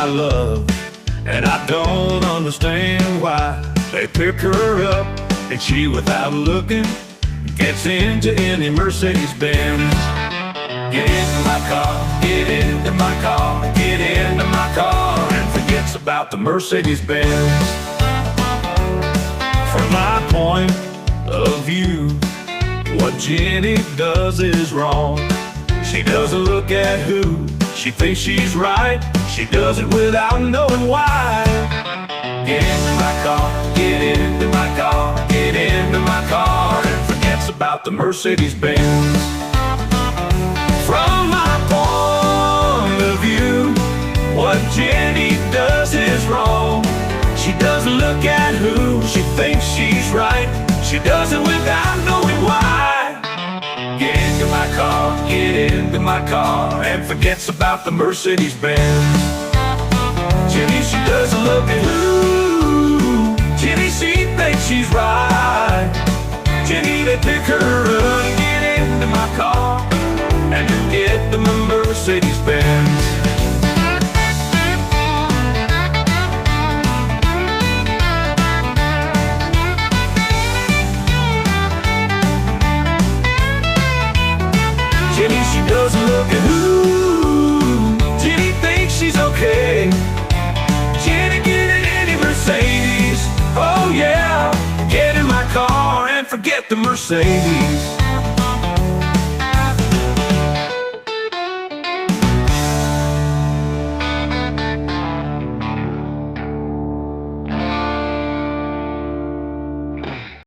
love, and I don't understand why they pick her up and she, without looking, gets into any Mercedes-Benz. Get into my car, get into my car, get into my car, and forgets about the Mercedes-Benz. From my point of view, what Jenny does is wrong. She doesn't look at who she thinks she's right. She does it without knowing why. Get into my car, get into my car, get into my car, and forgets about the Mercedes-Benz. From my point of view, what Jenny does is wrong. She doesn't look at who she thinks she's right. She does it without knowing why. Get into my car, get into my car, and forgets about the Mercedes-Benz. Jenny, she doesn't look at who. Jenny, she thinks she's right. Jenny, they pick her up and get into my car and get the Mercedes-Benz. Jenny, she doesn't look at who. Jenny thinks she's okay. Jenny, get in any Mercedes. Oh yeah, get in my car and forget the Mercedes.